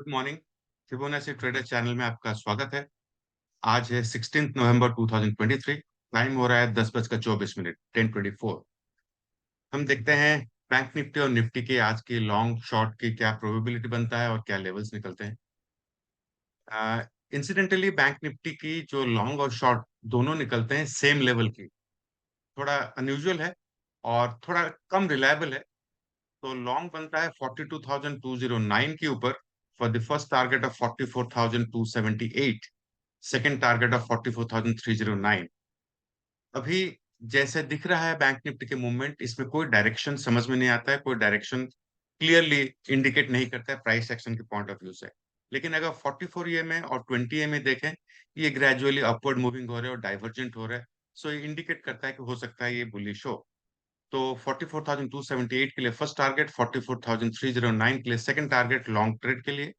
Good morning. Fibonacci trader channel में आपका स्वागत है। आज है 16 नवंबर 2023। टाइम हो रहा है 10:24 10:24। हम देखते हैं बैंक निफ्टी और निफ्टी के आज की लॉन्ग शॉर्ट की क्या प्रोबेबिलिटी बनता है और क्या लेवल्स निकलते हैं। इंसिडेंटली बैंक निफ्टी की जो लॉन्ग और शॉर्ट दोनों निकलते हैं सेम लेवल की। थोड़ा अनयूजुअल है और थोड़ा कम रिलायबल है। तो लॉन्ग बनता है 42,209 के ऊपर for the first target of 44,278, second target of 44,309। अभी जैसे दिख रहा है बैंक निफ्टी के मूवमेंट, इसमें कोई डायरेक्शन समझ में नहीं आता है, कोई डायरेक्शन क्लियरली इंडिकेट नहीं करता है प्राइस एक्शन के पॉइंट ऑफ व्यू से। लेकिन अगर 44 ईएमए और 20 ईएमए देखें, ये ग्रेजुअली अपवर्ड मूविंग हो रहे हैं और डाइवर्जेंट हो रहे हैं। सो ये इंडिकेट करता है कि हो सकता है ये बुलिश हो। तो 44,278 के लिए फर्स्ट टारगेट, 44,309 के लिए सेकंड टारगेट लॉन्ग ट्रेड के लिए।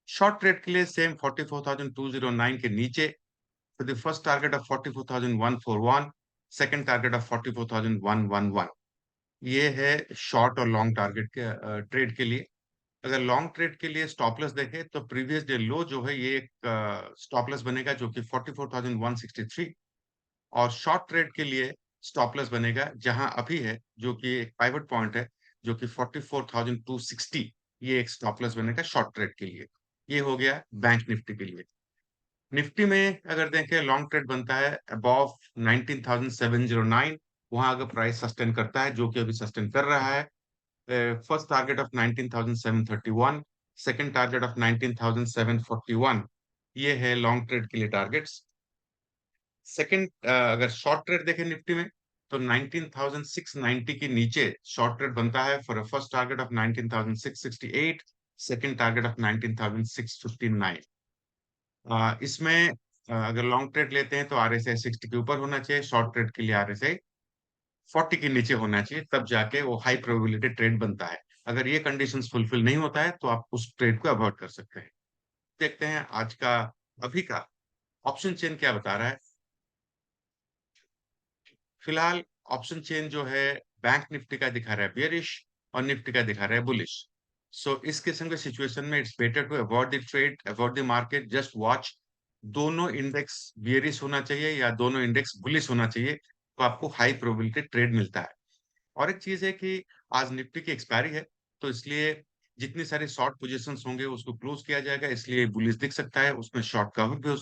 शॉर्ट ट्रेड के लिए सेम 44,209 के नीचे तो the first target of 44,141, second target of 44,111। ये है शॉर्ट और लॉन्ग टारगेट के ट्रेड के लिए। अगर लॉन्ग ट्रेड के लिए स्टॉप लॉस देखें तो प्रीवियस डे लो जो है ये एक स्टॉप लॉस बनेगा जो कि 44,163। और शॉर्ट ट्रेड के लिए स्टॉप लॉस बनेगा जहां अभी है जो कि एक पाइवट पॉइंट है जो कि 44,260। ये एक स्टॉप लॉस बनेगा शॉर्ट ट्रेड के लिए। ये हो गया बैंक निफ्टी के लिए। निफ्टी में अगर देखें लॉन्ग ट्रेड बनता है अबव 19,709। वहां अगर प्राइस सस्टेन करता है जो कि अभी सस्टेन कर रहा है, first target of 19,731, second target of 19,741। ये है लॉन्ग ट्रेड के लिए टारगेट्स। सेकंड अगर शॉर्ट ट्रेड देखें निफ्टी में तो 19,690 के नीचे शॉर्ट ट्रेड बनता है for a first target of 19,668, second target of 19,659। इसमें अगर लॉन्ग ट्रेड लेते हैं तो आरएसआई 60 के ऊपर होना चाहिए, शॉर्ट ट्रेड के लिए आरएसआई 40 के नीचे होना चाहिए, तब जाके वो हाई प्रोबेबिलिटी ट्रेड बनता है। अगर ये कंडीशंस फुलफिल नहीं होता है तो आप उस ट्रेड को अवॉइड कर सकते हैं। देखते हैं आज का अभी का ऑप्शन चेन क्या बता रहा है। फिलहाल ऑप्शन चेन जो है बैंक निफ्टी का दिखा रहा है बियरिश और निफ्टी का दिखा रहा है बुलिश। सो इस किस्म के सिचुएशन में it's better to avoid the trade, avoid the market, just watch. दोनों इंडेक्स बियरिश होना चाहिए या दोनों इंडेक्स बुलिश होना चाहिए तो आपको हाई प्रोबेबिलिटी ट्रेड मिलता है। और एक चीज है कि आज निफ्टी की एक्सपायरी है तो इसलिए जितनी सारी शॉर्ट पोजीशंस होंगे उसको क्लोज किया जाएगा, इसलिए बुलिश दिख सकता है, उसमें शॉर्ट कवर भी हो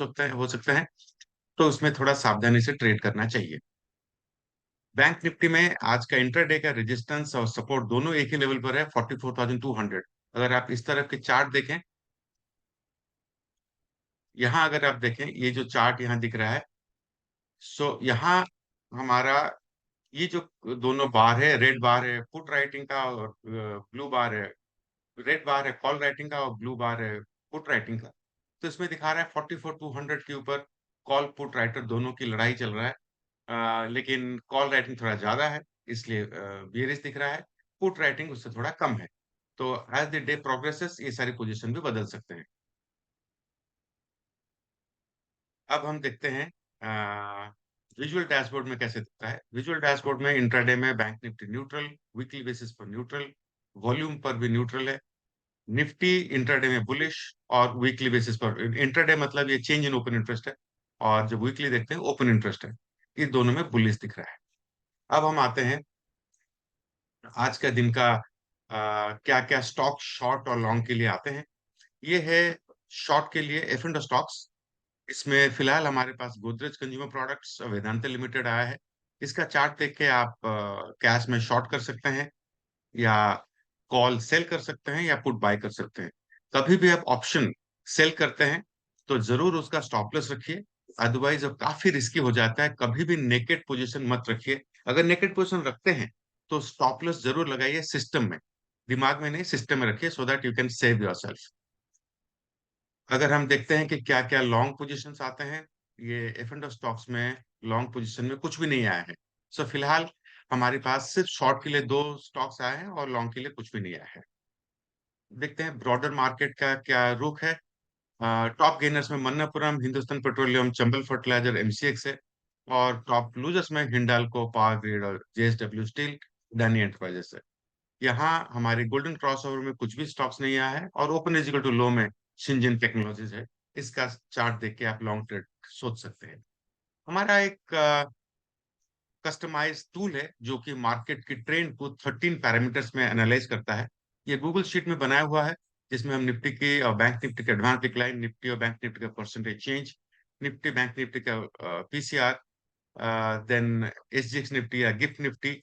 सकता है। तो उसमें थोड़ा सावधानी से ट्रेड करना चाहिए। बैंक निफ्टी में आज का इंट्राडे का रेजिस्टेंस और सपोर्ट दोनों एक ही लेवल पर है 44,200। अगर आप इस तरफ के चार्ट देखें, यहाँ अगर आप देखें ये जो चार्ट यहाँ दिख रहा है, सो यहाँ हमारा ये जो दोनों बार है, रेड बार है पुट राइटिंग का और ब्लू बार है, रेड बार है कॉल राइटिंग का और ब्लू बार है पुट राइटिंग का। तो इसमें दिखा रहा है 44,200 के ऊपर कॉल पुट राइटर दोनों की लड़ाई चल रहा है। लेकिन कॉल राइटिंग थोड़ा ज्यादा है इसलिए बियरिश दिख रहा है। पुट राइटिंग उससे थोड़ा कम है। तो एज द डे प्रोग्रेसेस ये सारी पोजीशन भी बदल सकते हैं। अब हम देखते हैं विजुअल डैशबोर्ड में कैसे दिखता है। विजुअल डैशबोर्ड में इंट्राडे में bank Nifty neutral, weekly basis पर न्यूट्रल, वॉल्यूम पर भी न्यूट्रल है। निफ्टी इंट्राडे में बुलिश और वीकली बेसिस पर, इंट्राडे मतलब ये चेंज इन ओपन इंटरेस्ट है और जब वीकली देखते हैं ओपन इंटरेस्ट है। ये दोनों में बुलिश दिख रहा है। अब हम आते हैं आज का दिन का क्या क्या स्टॉक शॉर्ट और लॉन्ग के लिए आते हैं। ये है शॉर्ट के लिए एफ एंड स्टॉक्स। इसमें फिलहाल हमारे पास Godrej consumer products Vedanta limited आया है। इसका चार्ट देख के आप कैश में शॉर्ट कर सकते हैं या कॉल सेल कर सकते हैं या पुट बाय कर सकते हैं। कभी भी आप ऑप्शन सेल करते हैं तो जरूर उसका स्टॉप लॉस रखिए, अदरवाइज अब काफी रिस्की हो जाता है। कभी भी नेकेड पोजीशन मत रखिए। अगर नेकेड पोजीशन रखते हैं तो स्टॉप लॉस जरूर लगाइए सिस्टम में, दिमाग में नहीं सिस्टम में रखिए so that you can save yourself. अगर हम देखते हैं कि क्या क्या लॉन्ग पोजीशंस आते हैं, ये एफ एंड स्टॉक्स में लॉन्ग पोजीशन में कुछ भी नहीं आया है। सो फिलहाल हमारे पास सिर्फ शॉर्ट के लिए दो स्टॉक्स आए हैं और लॉन्ग के लिए कुछ भी नहीं आया है। देखते हैं ब्रॉडर मार्केट का क्या रुख है। टॉप गेनर्स में Manappuram, Hindustan petroleum, Chambal fertiliser, MCX है। और टॉप लूजर्स में हिंडाल्को, पावर ग्रिड और जेएसडब्ल्यू स्टील, डैनी एंटरप्राइजेस है। यहाँ हमारे गोल्डन क्रॉसओवर में कुछ भी स्टॉक्स नहीं आया है और ओपन इजिकल टू लो में शिंजिन टेक्नोलॉजीज है, इसका चार्ट देख के आप लॉन्ग ट्रेड सोच सकते हैं। हमारा एक कस्टमाइज टूल है जो कि मार्केट की ट्रेंड को 13 पैरामीटर्स में एनालाइज करता है। ये गूगल शीट में बनाया हुआ है, जिसमें हम निफ्टी की और बैंक निफ्टी के एडवांस डिक्लाइन, निफ्टी और बैंक निफ्टी का percentage change, Nifty bank Nifty का पीसीआर, देन एसजीएक्स निफ्टी या गिफ्ट निफ्टी,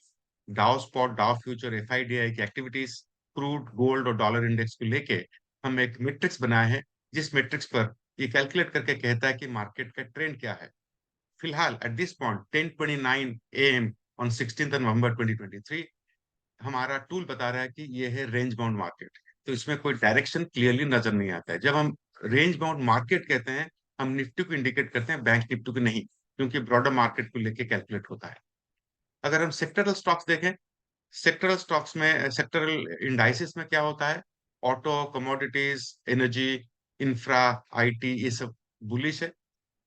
डाउ स्पॉट, डाउ फ्यूचर, एफआईडीआई की एक्टिविटीज, क्रूड, गोल्ड और डॉलर इंडेक्स को लेके हम एक मैट्रिक्स बनाए हैं, जिस मैट्रिक्स पर ये कैलकुलेट करके कहता है कि मार्केट का ट्रेंड क्या है। फिलहाल at this point 10:29 AM on 16 नवंबर 2023 हमारा टूल बता रहा है कि ये है रेंज बाउंड मार्केट। तो इसमें कोई डायरेक्शन क्लियरली नजर नहीं आता है। जब हम रेंज बाउंड मार्केट कहते हैं, हम निफ्टी को इंडिकेट करते हैं, बैंक निफ्टी को नहीं, क्योंकि ब्रॉडर मार्केट को लेके कैलकुलेट होता है। अगर हम सेक्टरल स्टॉक्स देखें, सेक्टरल स्टॉक्स में, सेक्टरल इंडाइसिस में क्या होता है, auto, commodities, energy, infra, IT, ये सब बुलिश है।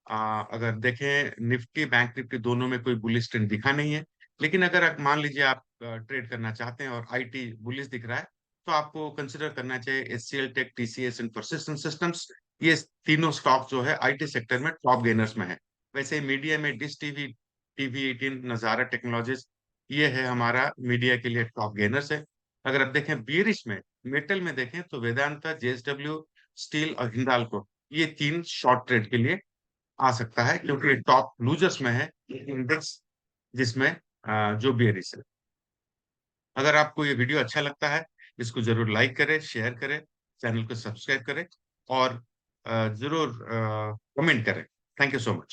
अगर देखें निफ्टी बैंक निफ्टी दोनों में कोई बुलिश ट्रेंड दिखा नहीं है। लेकिन अगर आप मान लीजिए आप ट्रेड करना चाहते हैं और आईटी बुलिश दिख रहा है, तो आपको कंसिडर करना चाहिए HCL tech, TCS and persistent systems. ये तीनों स्टॉक जो है आईटी सेक्टर में टॉप गेनर्स में है। वैसे मीडिया में डिश टीवी, टीवी 18, नजारा टेक्नोलॉजीज, ये है हमारा मीडिया के लिए टॉप गेनर्स है। अगर आप देखें बियरिश में, मेटल में देखें तो वेदांता, जेएसडब्ल्यू स्टील और हिंडाल्को, ये तीन शॉर्ट ट्रेड के लिए आ सकता है, क्योंकि टॉप लूजर्स में है इंडेक्स, जिसमें जो बेरिस है। अगर आपको ये वीडियो अच्छा लगता है, इसको जरूर लाइक करें, शेयर करें, चैनल को सब्सक्राइब करें और जरूर कमेंट करें। Thank you so much.